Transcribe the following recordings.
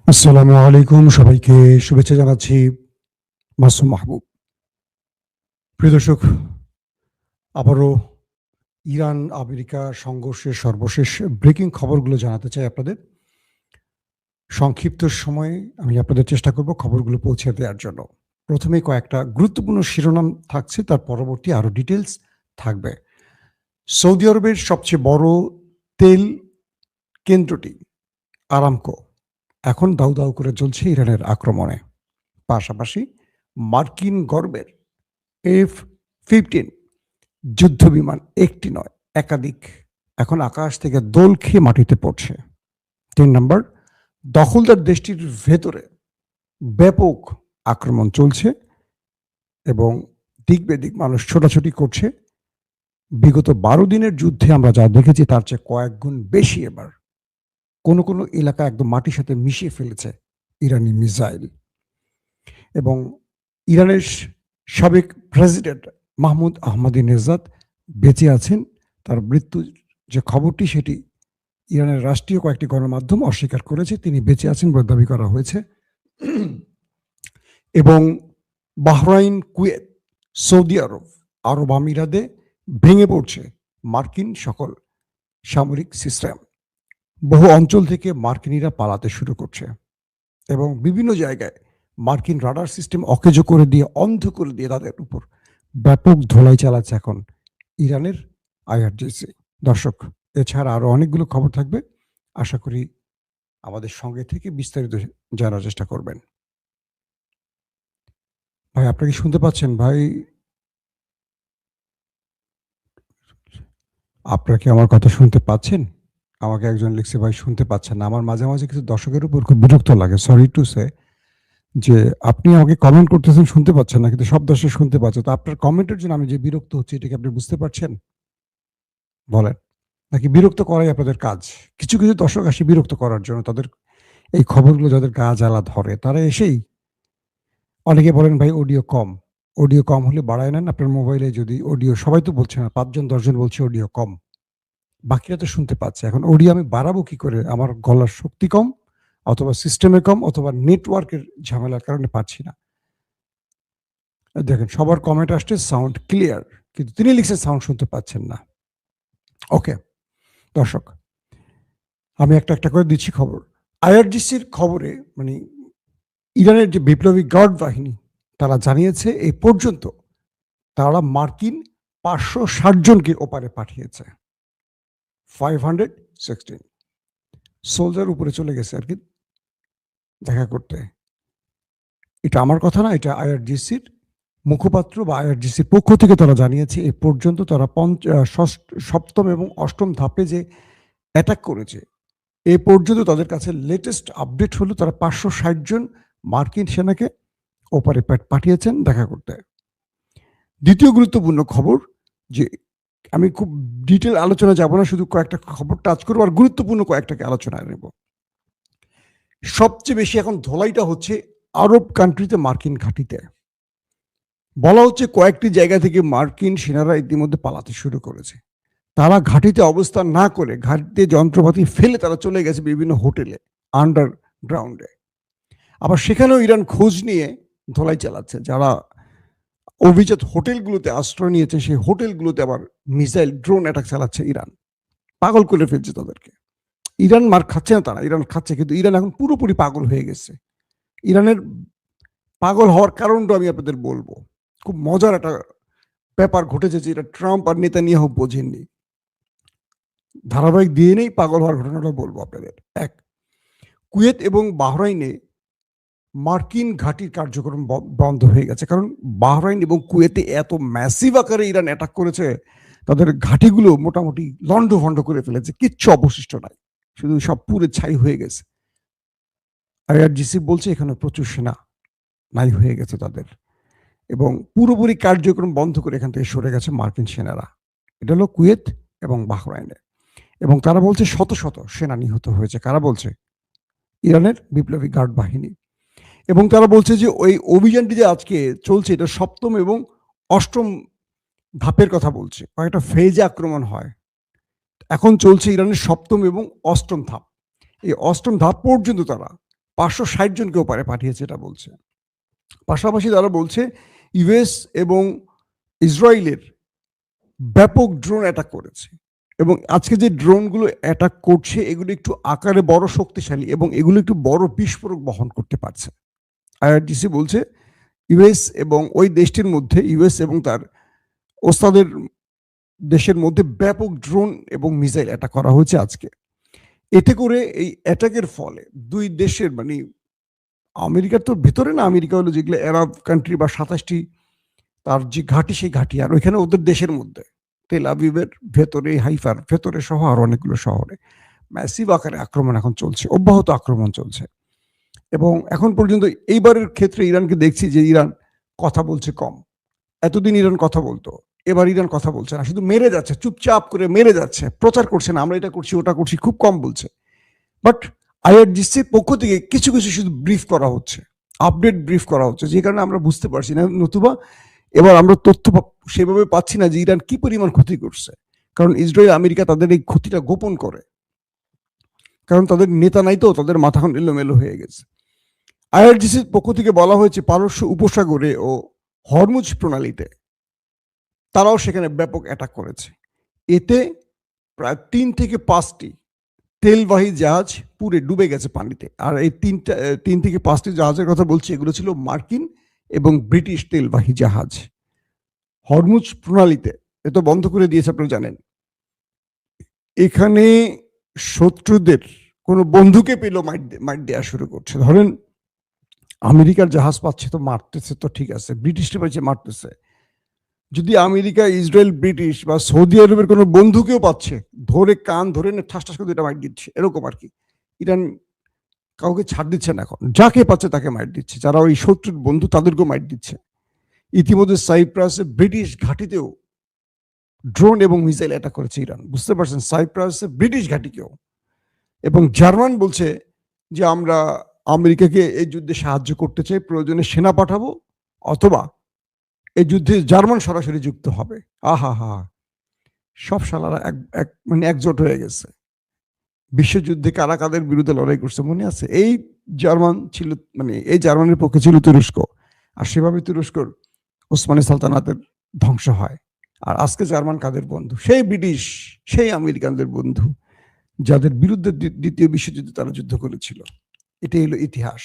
আসসালামু আলাইকুম, সবাইকে শুভেচ্ছা জানাচ্ছি। মাসুম মাহবুব। প্রিয় দর্শক, আবারও ইরান আমেরিকা সংঘর্ষের সর্বশেষ ব্রেকিং খবরগুলো জানাতে চাই আপনাদের। সংক্ষিপ্ত সময়ে আমি আপনাদের চেষ্টা করব খবরগুলো পৌঁছে দেওয়ার জন্য। প্রথমেই কয়েকটা গুরুত্বপূর্ণ শিরোনাম থাকছে, তার পরবর্তী আরো ডিটেইলস থাকবে। সৌদি আরবের সবচেয়ে বড় তেল কেন্দ্রটি আরামকো এখন দাউ দাউ করে জ্বলছে ইরানের আক্রমণে। পাশাপাশি মার্কিন গর্বের F-15 যুদ্ধবিমান একটি নয়, একাধিক এখন আকাশ থেকে দোল খেয়ে মাটিতে পড়ছে। ৩ নম্বর, দখলদার দেশটির ভেতরে ব্যাপক আক্রমণ চলছে এবং দিক বেদিক মানুষ ছোটাছুটি করছে। বিগত ১২ দিনের যুদ্ধে আমরা যা দেখেছি তার চেয়ে কয়েক গুণ বেশি এবার কোনো কোনো এলাকা একদম মাটির সাথে মিশিয়ে ফেলেছে ইরানি মিসাইল। এবং ইরানের সাবেক প্রেসিডেন্ট মাহমুদ আহমাদিনেজাদ বেঁচে আছেন। তার মৃত্যুর যে খবরটি সেটি ইরানের রাষ্ট্রীয় কয়েকটি গণমাধ্যম অস্বীকার করেছে। তিনি বেঁচে আছেন বলে দাবি করা হয়েছে। এবং বাহরাইন, কুয়েত, সৌদি আরব, আরব আমিরাতে ভেঙে পড়ছে মার্কিন সকল সামরিক সিস্টেম। বহু অঞ্চল থেকে মার্কিনিরা পালাতে শুরু করছে এবং বিভিন্ন জায়গায় মার্কিন রাডার সিস্টেম অকেজো করে দিয়ে, অন্ধ করে দিয়ে তাদের উপর ব্যাপক ধোলাই চালাচ্ছে এখন ইরানের আইআরজিসি। দর্শক, এছাড়া আরো অনেকগুলো খবর থাকবে। আশা করি আমাদের সঙ্গে থেকে বিস্তারিত জানার চেষ্টা করবেন। ভাই, আপনাকে শুনতে পাচ্ছেন? ভাই, আপনারা কি আমার কথা শুনতে পাচ্ছেন? আমাকে একজন লিখছে, ভাই শুনতে পাচ্ছেন না। আমার মাঝে মাঝে কিছু দর্শকের উপর খুব বিরক্ত লাগে, সরি টু সে, যে আপনি আমাকে কমেন্ট করতেছেন শুনতে পাচ্ছেন না, কিন্তু সব দর্শক শুনতে পাচ্ছে। তো আপনার কমেন্টের জন্য আমি যে বিরক্ত হচ্ছি, এটা কি আপনি বুঝতে পারছেন? বলেন। নাকি বিরক্ত করাই আপনাদের কাজ? কিছু কিছু দর্শক আসে বিরক্ত করার জন্য। তাদের এই খবরগুলো যাদের গা জ্বালা ধরে তারা এসেই অনেকে বলেন, ভাই অডিও কম। অডিও কম হলে বাড়ায় নেন আপনার মোবাইলে। যদি অডিও, সবাই তো বলছে না, ৫ জন ১০ জন বলছে অডিও কম, বাকিরা তো শুনতে পাচ্ছে। এখন অডিও আমি বাড়াবো কি করে? আমার গলার শক্তি কম, অথবা সিস্টেমে কম, অথবা নেটওয়ার্কের ঝামেলার কারণে পাচ্ছি না। দেখেন, সবার কমেন্ট আসছে সাউন্ড ক্লিয়ার, কিন্তু তিনি লিখছে সাউন্ড শুনতে পাচ্ছেন না। ওকে দর্শক, আমি একটা একটা করে দিচ্ছি খবর। আইআরজিসির খবরে, মানে ইরানের যে বিপ্লবী গার্ড বাহিনী, তারা জানিয়েছে এই পর্যন্ত তারা মার্কিন ৫৬০ জনকে ওপারে পাঠিয়েছে। 516 সোলজার উপরে চলে গেছে আর কি দেখা করতে। এটা আমার কথা না, এটা আইআরজিসির মুখপাত্র বা আইআরজিসির পক্ষ থেকে তারা জানিয়েছে এই পর্যন্ত তারা সপ্তম এবং অষ্টম ধাপে যে অ্যাটাক করেছে, এ পর্যন্ত তাদের কাছে লেটেস্ট আপডেট হলো তারা ৫৬০ জন মার্কিন সেনাকে ওপারে পাঠিয়েছেন দেখা করতে। দ্বিতীয় গুরুত্বপূর্ণ খবর, যে আমি খুব ডিটেল আলোচনা যাব না, শুধু কয়েকটা খবর টাচ করবো আর গুরুত্বপূর্ণ কয়েকটাকে আলোচনায় নেব। সবচেয়ে বেশি এখন ধোলাইটা হচ্ছে আরব কান্ট্রিতে, মার্কিন ঘাঁটিতে। বলা হচ্ছে কয়েকটি জায়গা থেকে মার্কিন সেনারা ইতিমধ্যে পালাতে শুরু করেছে। তারা ঘাঁটিতে অবস্থান না করে ঘাঁটিতে যন্ত্রপাতি ফেলে তারা চলে গেছে বিভিন্ন হোটেলে, আন্ডারগ্রাউন্ডে। আবার সেখানেও ইরান খোঁজ নিয়ে ধোলাই চালাচ্ছে। যারা অভিজাত হোটেলগুলোতে আশ্রয় নিয়েছে, সেই হোটেলগুলোতে আবার মিসাইল, ড্রোন অ্যাটাক চালাচ্ছে ইরান। পাগল করে ফেলছে তাদেরকে। ইরান মার খাচ্ছে না, তারা ইরান খাচ্ছে, কিন্তু ইরান এখন পুরোপুরি পাগল হয়ে গেছে। ইরানের পাগল হওয়ার কারণটা আমি আপনাদের বলবো। খুব মজার একটা ব্যাপার ঘটেছে, যে এটা ট্রাম্প আর নেতানিয়াহু বোঝেননি। ধারাবাহিক দিয়ে নেই, পাগল হওয়ার ঘটনাটা বলবো আপনাদের। এক, কুয়েত এবং বাহরাইনে মার্কিন ঘাঁটির কার্যক্রম বন্ধ হয়ে গেছে, কারণ বাহরাইন এবং কুয়েতে এত ম্যাসিভ আকারে ইরান অ্যাটাক করেছে, তাদের ঘাঁটিগুলো মোটামুটি লন্ডভন্ড করে ফেলেছে, কিচ্ছু অবশিষ্ট নাই, শুধু সব পুরে ছাই হয়ে গেছে। আইআরজিসি বলছে এখানে প্রচুর সেনা নাই হয়ে গেছে তাদের, এবং পুরোপুরি কার্যক্রম বন্ধ করে এখান থেকে সরে গেছে মার্কিন সেনারা। এটা হলো কুয়েত এবং বাহরাইনে। এবং তারা বলছে শত শত সেনা নিহত হয়েছে। কারা বলছে? ইরানের বিপ্লবী গার্ড বাহিনী। এবং তারা বলছে যে ওই অভিযানটি যে আজকে চলছে, এটা সপ্তম এবং অষ্টম ধাপের কথা বলছে। কয়েকটা ফেজে আক্রমণ হয়, এখন চলছে ইরানের সপ্তম এবং অষ্টম ধাপ। এই অষ্টম ধাপ পর্যন্ত তারা 560 জনকেও পাঠিয়েছে, এটা বলছে। পাশাপাশি তারা বলছে ইউএস এবং ইসরায়েলের ব্যাপক ড্রোন অ্যাটাক করেছে, এবং আজকে যে ড্রোনগুলো অ্যাটাক করছে এগুলো একটু আকারে বড়, শক্তিশালী, এবং এগুলো একটু বড় বিস্ফোরক বহন করতে পারছে। আইআরজিসি বলছে ইউএস এবং ওই দেশটির মধ্যে, ইউএস এবং তার ওস্তাদের দেশের মধ্যে ব্যাপক ড্রোন এবং মিসাইল অ্যাটাক করা হয়েছে আজকে। এতে করে এই অ্যাটাকের ফলে দুই দেশের, মানে আমেরিকার তো ভেতরে না, আমেরিকা হলো যেগুলো আরব কান্ট্রি বা 27টি তার যে ঘাঁটি, সেই ঘাঁটি, আর ওইখানে ওদের দেশের মধ্যে তেল আবিবের ভেতরে, হাইফার ভেতরে সহ আর অনেকগুলো শহরে ম্যাসিভ আকারে আক্রমণ এখন চলছে, অব্যাহত আক্রমণ চলছে। এবং এখন পর্যন্ত এইবারের ক্ষেত্রে ইরানকে দেখছি যে ইরান কথা বলছে কম। এতদিন ইরান কথা বলতো, এবার ইরান কথা বলছে না, শুধু মেরে যাচ্ছে, চুপচাপ করে মেরে যাচ্ছে, প্রচার করছে না আমরা এটা করছি ওটা করছি, খুব কম বলছে। বাট আইআরজিসির পক্ষ থেকে কিছু কিছু শুধু ব্রিফ করা হচ্ছে, আপডেট ব্রিফ করা হচ্ছে, যে কারণে আমরা বুঝতে পারছি না, নতুবা এবার আমরা তথ্য সেভাবে পাচ্ছি না যে ইরান কি পরিমাণ ক্ষতি করছে। কারণ ইসরায়েল, আমেরিকা তাদের এই ক্ষতিটা গোপন করে, কারণ তাদের নেতা নাই তো, তাদের মাথা এখন এলোমেলো হয়ে গেছে। আইআরজিসির পক্ষ থেকে বলা হয়েছে পারস্য উপসাগরে ও হরমুজ প্রণালীতে তারাও সেখানে ব্যাপক অ্যাটাক করেছে। এতে প্রায় 3 থেকে 5টি তেলবাহী জাহাজ পুরে ডুবে গেছে পানিতে। আর এই 3 থেকে 5টি জাহাজের কথা বলছি, এগুলো ছিল মার্কিন এবং ব্রিটিশ তেলবাহী জাহাজ। হরমুজ প্রণালীতে এ তো বন্ধ করে দিয়েছে, আপনারা জানেন। এখানে শত্রুদের কোনো বন্ধুকে পেলেও মাইট দেওয়া শুরু করছে। ধরেন আমেরিকার জাহাজ পাচ্ছে তো মারতেছে, তো ঠিক আছে, ব্রিটিশরা পাচ্ছে মারতেছে। যদি আমেরিকা, ইসরায়েল, ব্রিটিশ বা সৌদি আরবের কোনো বন্ধুকেও পাচ্ছে, ধরে কান ধরে ঠাস ঠাস করে এটা মাইট দিচ্ছে, এরকম আর কি। ইরান কাউকে ছাড় দিচ্ছে না, এখন যাকে পাচ্ছে তাকে মাইট দিচ্ছে, যারা ওই শত্রুর বন্ধু তাদেরকেও মাইট দিচ্ছে। ইতিমধ্যে সাইপ্রাসে ব্রিটিশ ঘাঁটিতেও ড্রোন এবং মিসাইল অ্যাটাক করেছে ইরান, বুঝতে পারছেন, সাইপ্রাসে ব্রিটিশ ঘাঁটিকেও। এবং জার্মান বলছে যে আমরা আমেরিকাকে এই যুদ্ধে সাহায্য করতে চাই, প্রয়োজনে সেনা পাঠাবো, অথবা এই যুদ্ধে জার্মান সরাসরি যুক্ত হবে। আহা হা, সব শালারা মানে একজোট হয়ে গেছে। বিশ্বযুদ্ধে কারা কাদের বিরুদ্ধে লড়াই করছে মনে আছে? এই জার্মান ছিল, মানে এই জার্মানির পক্ষে ছিল তুরস্ক, আর সেভাবে তুরস্কর ওসমানী সালতানাতের ধ্বংস হয়। আর আজকে জার্মান কাদের বন্ধু? সেই ব্রিটিশ, সেই আমেরিকানদের বন্ধু, যাদের বিরুদ্ধে দ্বিতীয় বিশ্বযুদ্ধে তারা যুদ্ধ করেছিল। এটাই হলো ইতিহাস।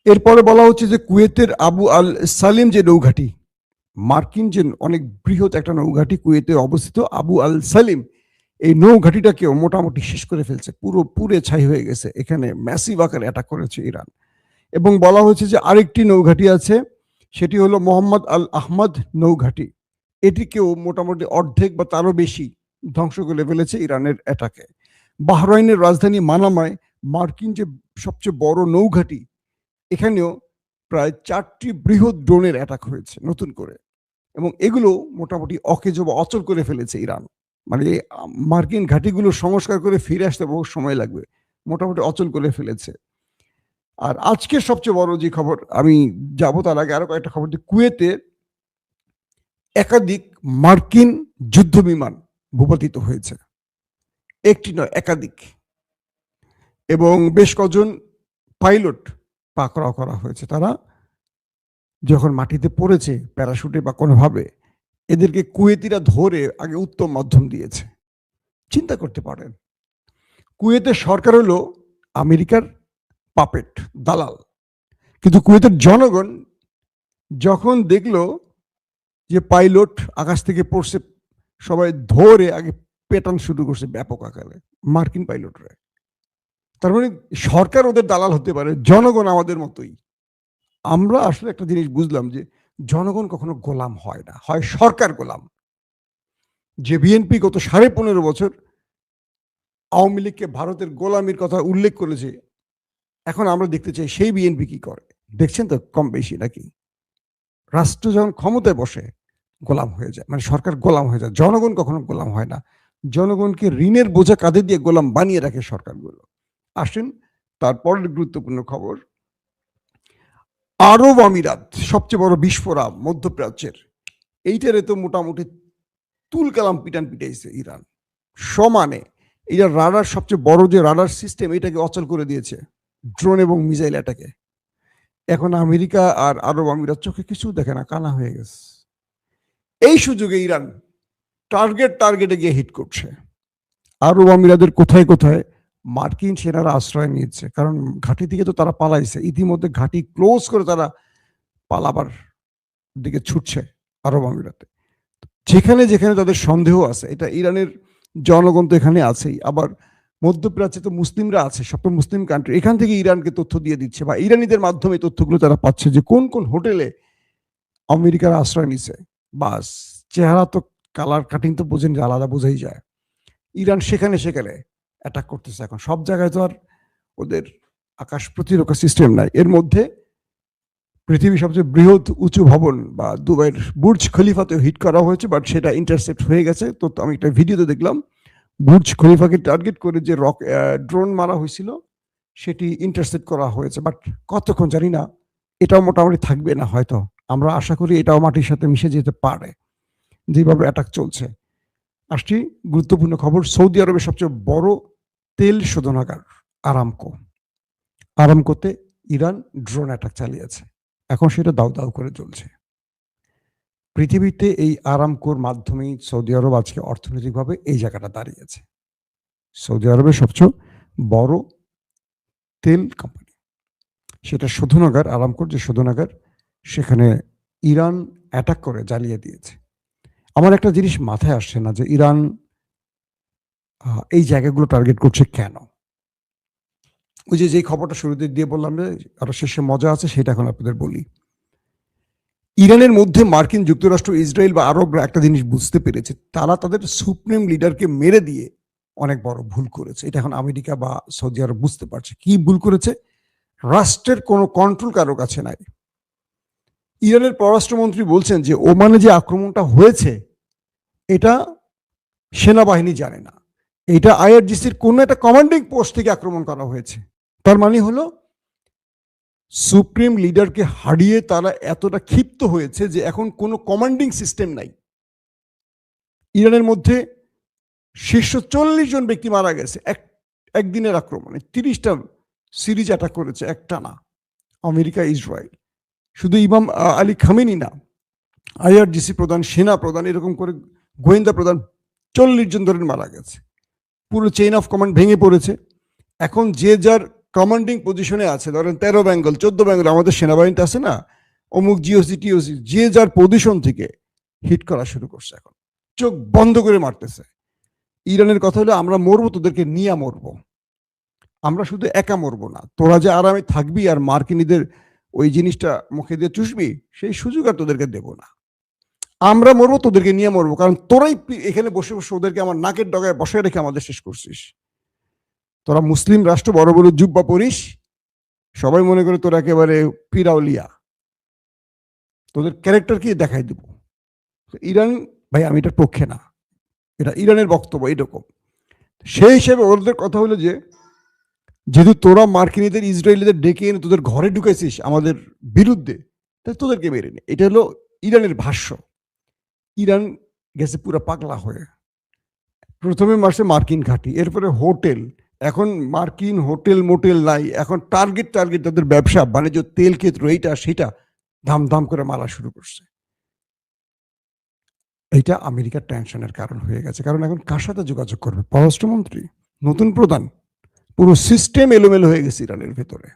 এরপরে বলা হচ্ছে যে কুয়েতের আবু আল সালিম যে নৌঘাটি, মার্কিন যে অনেক বৃহৎ একটা নৌঘাটি কুয়েতে অবস্থিত আবু আল সালিম, এই নৌঘাটিটাকেও মোটামুটি শেষ করে ফেলছে, পুরে ছাই হয়ে গেছে। এখানে ম্যাসিভ আকারে অ্যাটাক করেছে ইরান। এবং বলা হয়েছে যে আরেকটি নৌঘাটি আছে, সেটি হলো মোহাম্মদ আল আহমদ নৌঘাটি, এটিকেও মোটামুটি অর্ধেক বা তারও বেশি ধ্বংস করে ফেলেছে ইরানের অ্যাটাকে। বাহরাইনের রাজধানী মানামায় মার্কিন যে সবচেয়ে বড় নৌঘাটি, এখানেও প্রায় 4টি বৃহৎ ড্রোনের অ্যাটাক হয়েছে নতুন করে, এবং এগুলো মোটামুটি অকেজো বা অচল করে ফেলেছে ইরান। মানে মার্কিন ঘাঁটিগুলো সংস্কার করে ফিরে আসতে বহু সময় লাগবে, মোটামুটি অচল করে ফেলেছে। আর আজকের সবচেয়ে বড় যে খবর, আমি যাবো তার আগে আরো কয়েকটা খবর দিই। কুয়েতে একাধিক মার্কিন যুদ্ধ বিমান ভূপাতিত হয়েছে, একটি নয়, একাধিক, এবং বেশ কজন পাইলট পাকড়াও করা হয়েছে। তারা যখন মাটিতে পড়েছে প্যারাশুটে বা কোনোভাবে, এদেরকে কুয়েতিরা ধরে আগে উত্তম মাধ্যম দিয়েছে। চিন্তা করতে পারেন, কুয়েতের সরকার হলো আমেরিকার পাপেট, দালাল, কিন্তু কুয়েতের জনগণ যখন দেখলো যে পাইলট আকাশ থেকে পড়ছে, সবাই ধরে আগে পেটান শুরু করছে ব্যাপক আকারে, মার্কিন পাইলটরা। তার মানে সরকার ওদের দালাল হতে পারে, জনগণ আমাদের মতোই। আমরা আসলে একটা জিনিস বুঝলাম যে জনগণ কখনো গোলাম হয় না, হয় সরকার গোলাম। যে বিএনপি গত 15.5 বছর আওয়ামী লীগকে ভারতের গোলামির কথা উল্লেখ করেছে, এখন আমরা দেখতে চাই সেই বিএনপি কি করে। দেখছেন তো কম বেশি নাকি? রাষ্ট্র যখন ক্ষমতায় বসে গোলাম হয়ে যায়, মানে সরকার গোলাম হয়ে যায়, জনগণ কখনো গোলাম হয় না। জনগণকে ঋণের বোঝা কাঁধে দিয়ে গোলাম বানিয়ে রাখে সরকারগুলো। আসেন তারপরের গুরুত্বপূর্ণ খবর। আরব আমিরাত সবচেয়ে বড় বিস্ফোরা মধ্যপ্রাচ্যের, এইটারে তো মোটামুটি তুল কালাম পিটান পিটাইছে ইরান সমানে। এটা রাডার, সবচেয়ে বড় যে রাডার সিস্টেম, এটাকে অচল করে দিয়েছে ড্রোন এবং মিসাইল অ্যাটাকে। এখন আমেরিকা আর আরব আমিরাত চোখে কিছু দেখে না, কানা হয়ে গেছে। এই সুযোগে ইরান টার্গেটে গিয়ে হিট করছে। আরব আমিরাতের কোথায় কোথায় মার্কিন সেনারা আশ্রয় নিয়েছে, কারণ ঘাঁটি থেকে তো তারা পালাইছে, ইতিমধ্যে ঘাঁটি ক্লোজ করে তারা পালাবার দিকে ছুটছে আরব আমিরাতে। যেখানে যেখানে তাদের সন্দেহ আছে, এটা ইরানের জনগণ তো এখানে আছেই, আবার মধ্যপ্রাচ্যে তো মুসলিমরা আছে, সব তো মুসলিম কান্ট্রি, এখান থেকে ইরানকে তথ্য দিয়ে দিচ্ছে বা ইরানিদের মাধ্যমে তথ্যগুলো তারা পাচ্ছে যে কোন কোন হোটেলে আমেরিকার আশ্রয় নিছে। বাস, চেহারা তো কালার কাটিং তো বোঝেন, যে আলাদা বোঝাই যায়। ইরান সেখানে সেখানে অ্যাটাক করতেছে। এখন সব জায়গায় তো আর ওদের আকাশ প্রতিরক্ষা সিস্টেম নাই। এর মধ্যে পৃথিবীর সবচেয়ে বৃহৎ উঁচু ভবন বা দুবাইয়ের বুর্জ খলিফাতেও হিট করা হয়েছে, বাট সেটা ইন্টারসেপ্ট হয়ে গেছে। তো আমি একটা ভিডিওতে দেখলাম বুর্জ খলিফাকে টার্গেট করে যে ড্রোন মারা হয়েছিল সেটি ইন্টারসেপ্ট করা হয়েছে, বাট কতক্ষণ জানি না। এটাও মোটামুটি থাকবে না হয়তো, আমরা আশা করি এটাও মাটির সাথে মিশে যেতে পারে যেভাবে অ্যাটাক চলছে। আসছি গুরুত্বপূর্ণ খবর, সৌদি আরবের সবচেয়ে বড় তেল শোধনাগার আরামকোতে ইরান ড্রোন অ্যাটাক চালিয়েছে। এখন সেটা দাউ দাউ করে চলছে। পৃথিবীতে এই আরামকোর মাধ্যমেই সৌদি আরব আজকে অর্থনৈতিকভাবে এই জায়গাটা দাঁড়িয়েছে। সৌদি আরবের সবচেয়ে বড় তেল কোম্পানি, সেটা শোধনাগার, আরামকোর যে শোধনাগার, সেখানে ইরান অ্যাটাক করে জ্বালিয়ে দিয়েছে। আমার একটা জিনিস মাথায় আসছে না যে ইরান এই জায়গাগুলো টার্গেট করছে কেন। ওই যে খবরটা শুরুতে দিয়ে বললাম যে আরো শেষে মজা আছে, সেটা এখন আপনাদের বলি। ইরানের মধ্যে মার্কিন যুক্তরাষ্ট্র, ইসরায়েল বা আরবরা একটা জিনিস বুঝতে পেরেছে, তারা তাদের সুপ্রিম লিডারকে মেরে দিয়ে অনেক বড় ভুল করেছে। এটা এখন আমেরিকা বা সৌদি আরব বুঝতে পারছে। কি ভুল করেছে? রাষ্ট্রের কোনো কন্ট্রোল কারো কাছে নাই। ইরানের পররাষ্ট্রমন্ত্রী বলছেন যে ওমানে যে আক্রমণটা হয়েছে এটা সেনাবাহিনী জানে না, এটা আইআরজিসির কোনো একটা কমান্ডিং পোস্ট থেকে আক্রমণ করা হয়েছে। তার মানে হলো সুপ্রিম লিডারকে হারিয়ে তারা এতটা ক্ষিপ্ত হয়েছে যে এখন কোনো কমান্ডিং সিস্টেম নাই। ইরানের মধ্যে শীর্ষ 40 জন ব্যক্তি মারা গেছে একদিনের আক্রমণে। 30টা সিরিজ অ্যাটাক করেছে একটানা আমেরিকা, ইসরায়েল। শুধু ইমাম আলী খামেনি না, আইআরজিসি প্রধান, সেনা প্রধান, এরকম করে গোয়েন্দা প্রধান 40 জন ধরে মারা গেছে। পুরো চেইন অফ কমান্ড ভেঙে পড়েছে। এখন যে যার কমান্ডিং পজিশনে আছে, ধরেন 13 বেঙ্গল, 14 বেঙ্গল, আমাদের সেনাবাহিনীতে আছে না, অমুক জিওসি টিওসি, যে যার পজিশন থেকে হিট করা শুরু করছে। এখন চোখ বন্ধ করে মারতেছে। ইরানের কথা হলো আমরা মরবো, তোদেরকে নিয়ে মরবো, আমরা শুধু একা মরবো না, তোরা যে আরামে থাকবি আর মার্কিনীদের ওই জিনিসটা মুখে দিয়ে চুষবি, সেই সুযোগ আর তোদেরকে দেব না। আমরা মরবো, তোদেরকে নিয়ে মরবো, কারণ তোরাই এখানে বসে বসে ওদেরকে আমার নাকের ডগায় বসায় রেখে আমাদের শেষ করছিস। তোরা মুসলিম রাষ্ট্র, বড় বড় জুব্বা পরিস, সবাই মনে করে তোরা একেবারে পিরাউলিয়া, তোদের ক্যারেক্টার কি দেখাই দিব। ইরান, ভাই আমি এটার পক্ষে না, এটা ইরানের বক্তব্য এরকম। সেই হিসেবে ওদের কথা হলো যে যেহেতু তোরা মার্কিনীদের, ইসরায়েলিদের ডেকে এনে তোদের ঘরে ঢুকেছিস আমাদের বিরুদ্ধে, তাই তোদেরকে মেরে নে। এটা হলো ইরানের ভাষ্য। ইরান গেছে পুরো পাগলা হয়ে। প্রথমে মাসে মার্কিন ঘাঁটি, এরপরে হোটেল, এখন মার্কিন হোটেল মোটেল নাই, এখন টার্গেট তাদের ব্যবসা বাণিজ্য, তেল ক্ষেত্র, এইটা সেটা ধাম করে মারা শুরু করছে। এইটা আমেরিকার টেনশনের কারণ হয়ে গেছে, কারণ এখন কার সাথে যোগাযোগ করবে? পররাষ্ট্রমন্ত্রী, নতুন প্রধান, পুরো সিস্টেম এলোমেলো হয়ে গেছে ইরানের ভেতরে।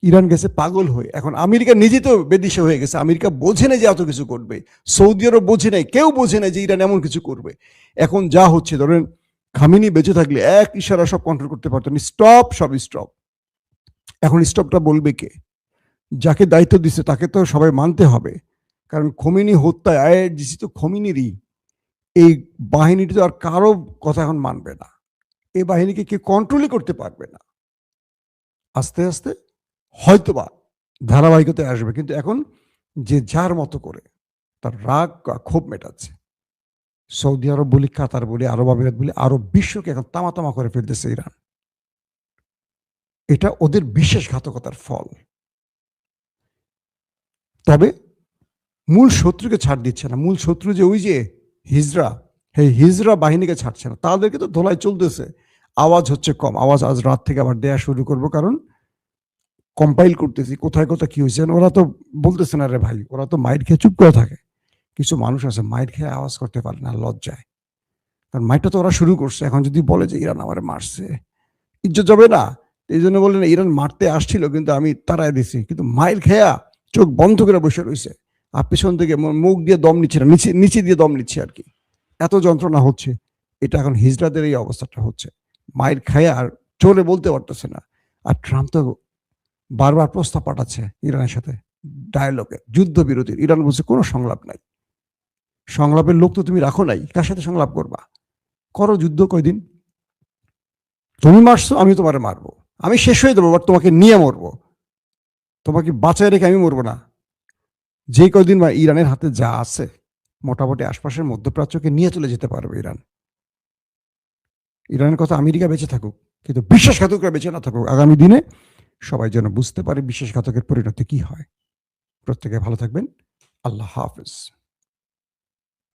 ইরান গেছে পাগল হয়ে। এখন আমেরিকা নিজে তো বেদিশা হয়ে গেছে। আমেরিকা বোঝে না যে এত কিছু করবে, সৌদি আরব বোঝে নাই, কেউ বোঝে না যে ইরান এমন কিছু করবে। এখন যা হচ্ছে, ধরেন খামেনি বেঁচে থাকলে এক ইশারা সব কন্ট্রোল করতে পারতেন, স্টপ, সব স্টপ। এখন স্টপটা বলবে কে? যাকে দায়িত্ব দিচ্ছে তাকে তো সবাই মানতে হবে, কারণ খোমেনি হত্যায় আইআরজিসি তো খোমেনিরই। এই বাহিনীটি তো আর কারো কথা এখন মানবে না, এই বাহিনীকে কেউ কন্ট্রোলই করতে পারবে না। আস্তে আস্তে হয়তোবা ধারাবাহিকতায় আসবে, কিন্তু এখন যে যার মতো করে তার রাগ ক্ষোভ মেটাচ্ছে। সৌদি আরব বলি, কাতার বলি, আরব আমিরাত বলি, আরব বিশ্বকে এখন তামা করে ফেলতেছে ইরান। এটা ওদের বিশ্বাসঘাতকতার ফল। তবে মূল শত্রুকে ছাড় দিচ্ছে না। মূল শত্রু যে ওই যে হিজরা, এই হিজরা বাহিনীকে ছাড়ছে না, তাদেরকে তো ধোলাই চলতেছে, আওয়াজ হচ্ছে কম, আওয়াজ আজ রাত থেকে আবার দেয়া শুরু করব, কারণ কম্পাইল করতেছি কোথায় কোথায় কি হয়েছে। ওরা তো বলতেছে না রে ভাই, ওরা তো মাইর খেয়ে চুপ করে থাকে। কিছু মানুষ আছে মাইর খেয়ে আওয়াজ করতে পারে না, লজ্জায়, কারণ মাইরটা তো ওরা শুরু করছে। এখন যদি বলে যে ইরান আমারে মারছে, ইজ্জত যাবে না। এই জন্য বললেন ইরান মারতে আসছিল কিন্তু আমি তাড়াই দিছি, কিন্তু মাইর খেয়া চোখ বন্ধ করে বসে রয়েছে, আর পিছন থেকে মুখ দিয়ে দম নিচ্ছে না, নিচে নিচে দিয়ে দম নিচ্ছে আর কি, এত যন্ত্রণা হচ্ছে। এটা এখন হিজড়াদের এই অবস্থাটা হচ্ছে, মায়ের খায়া আর চলে বলতে পারতেছে না। আর ট্রাম্প তো বারবার প্রস্তাব পাঠাচ্ছে ইরানের সাথে ডায়ালগের, যুদ্ধবিরতির। ইরান বলছে কোনো সংলাপ নাই, সংলাপের লোক তো তুমি রাখো নাই, কার সাথে সংলাপ করবা? করো যুদ্ধ কয়দিন, তুমি মারছো আমি তোমারে মারবো, আমি শেষ হয়ে দেবো, বাট তোমাকে নিয়ে মরবো, তোমাকে বাঁচায় রেখে আমি মরবো না। যে কয়দিন বা ইরানের হাতে যা আছে মোটামুটি আশপাশের মধ্যপ্রাচ্যকে নিয়ে চলে যেতে পারবে ইরান। ইরানের কথা আমেরিকা বেঁচে থাকুক, কিন্তু বিশ্বাসঘাতকরা বেঁচে না থাকুক। আগামী দিনে সবাই যেন বুঝতে পারে বিশ্বাসঘাতকের পরিণতি কি হয়। প্রত্যেকে ভালো থাকবেন। আল্লাহ হাফেজ।